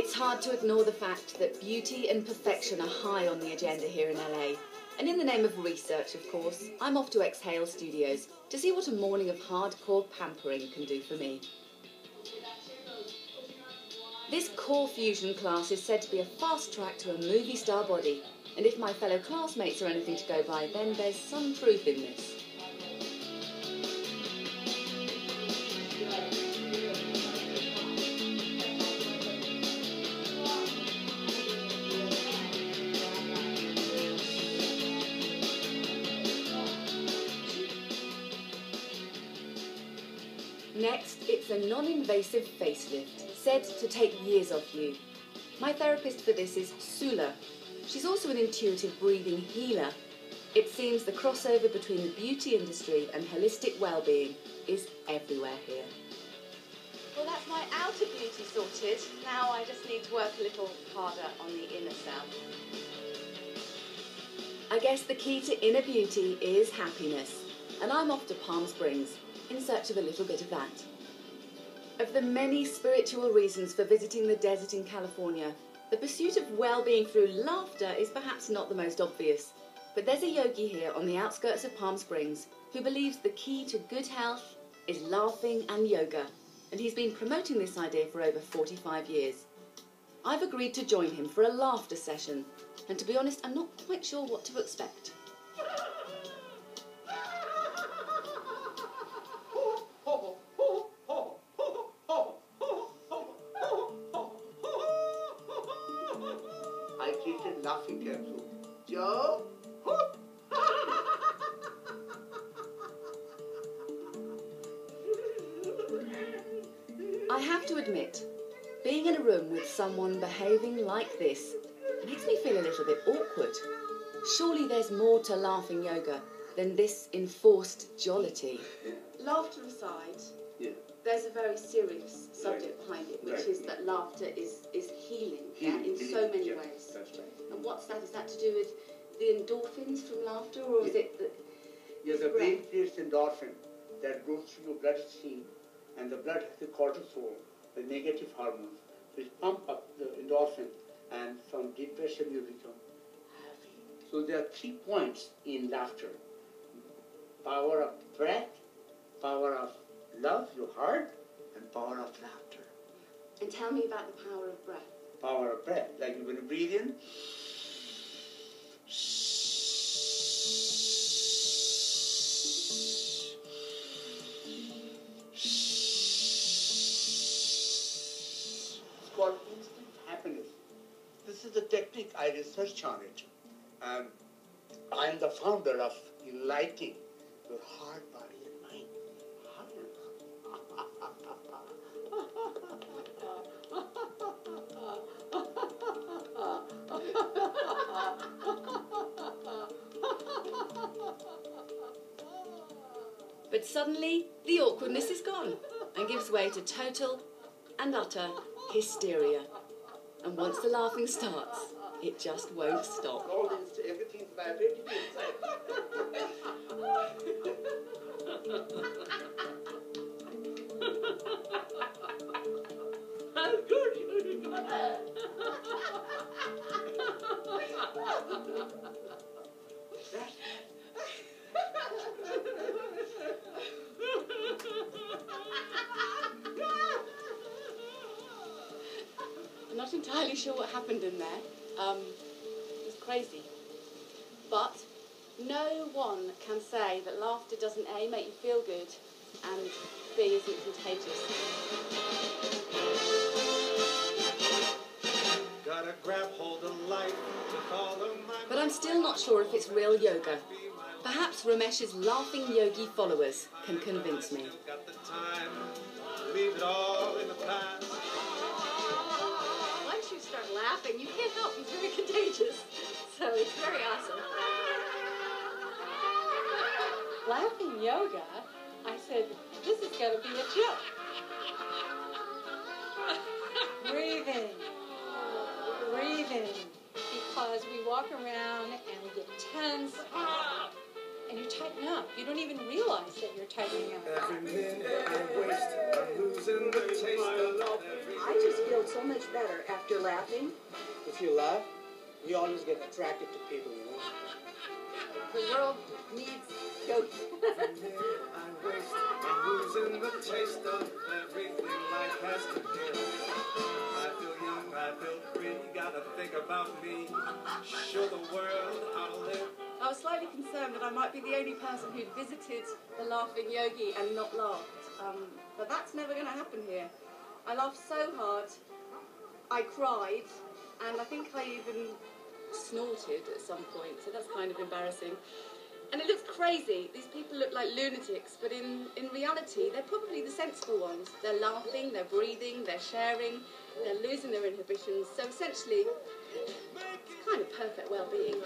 It's hard to ignore the fact that beauty and perfection are high on the agenda here in LA. And in the name of research, of course, I'm off to Exhale Studios to see what a morning of hardcore pampering can do for me. This core fusion class is said to be a fast track to a movie star body. And if my fellow classmates are anything to go by, then there's some truth in this. Next, it's a non-invasive facelift, said to take years off you. My therapist for this is Sula. She's also an intuitive breathing healer. It seems the crossover between the beauty industry and holistic well-being is everywhere here. Well, that's my outer beauty sorted. Now I just need to work a little harder on the inner self. I guess the key to inner beauty is happiness, and I'm off to Palm Springs in search of a little bit of that. Of the many spiritual reasons for visiting the desert in California, the pursuit of well-being through laughter is perhaps not the most obvious. But there's a yogi here on the outskirts of Palm Springs who believes the key to good health is laughing and yoga, and he's been promoting this idea for over 45 years. I've agreed to join him for a laughter session, and to be honest, I'm not quite sure what to expect. I created laughing capsule. Joe? I have to admit, being in a room with someone behaving like this makes me feel a little bit awkward. Surely there's more to laughing yoga than this enforced jollity. Laughter aside, Yeah. there's a very serious subject behind it, which is that laughter is healing, in so many ways. That's right. And what's that? Is that to do with the endorphins from laughter, or is it that... Yeah, the brain creates endorphin that goes through your bloodstream, and the blood has the cortisol, the negative hormones, which pump up the endorphin, and from depression you become happy. So there are 3 points in laughter. Power of breath, power of love, your heart, and power of laughter. And tell me about the power of breath. Power of breath, like you're going to breathe in. It's called instant happiness. This is the technique, I researched on it. I am the founder of enlightening your heart, body, and mind. But suddenly, the awkwardness is gone and gives way to total and utter hysteria. And once the laughing starts, it just won't stop. All this, everything's vibrating inside. How good you got. I'm not entirely sure what happened in there. It was crazy. But no one can say that laughter doesn't A, make you feel good, and B, isn't contagious. Gotta grab hold of life to follow my... But I'm still not sure if it's real yoga. Perhaps Ramesh's laughing yogi followers can convince me. Got the time, leave it all in the past. Once you start laughing, you can't help. It's very contagious. So it's very awesome. Laughing yoga? I said, this is going to be a joke. Breathing. Breathing. Because we walk around and we get tense. and you tighten up. You don't even realize that you're tightening up. Every minute I waste, I'm losing the taste of love. I just feel so much better after laughing. If you laugh, you always get attracted to people, you know. The world needs Yogi. Every minute I waste, I'm losing the taste of everything life has to give. I feel young, I feel free, gotta think about me, show the world how to live. I was slightly concerned that I might be the only person who'd visited the Laughing Yogi and not laughed. But that's never going to happen here. I laughed so hard, I cried, and I think I even snorted at some point, so that's kind of embarrassing. And it looks crazy. These people look like lunatics, but in reality, they're probably the sensible ones. They're laughing, they're breathing, they're sharing, they're losing their inhibitions. So essentially, it's kind of perfect well-being.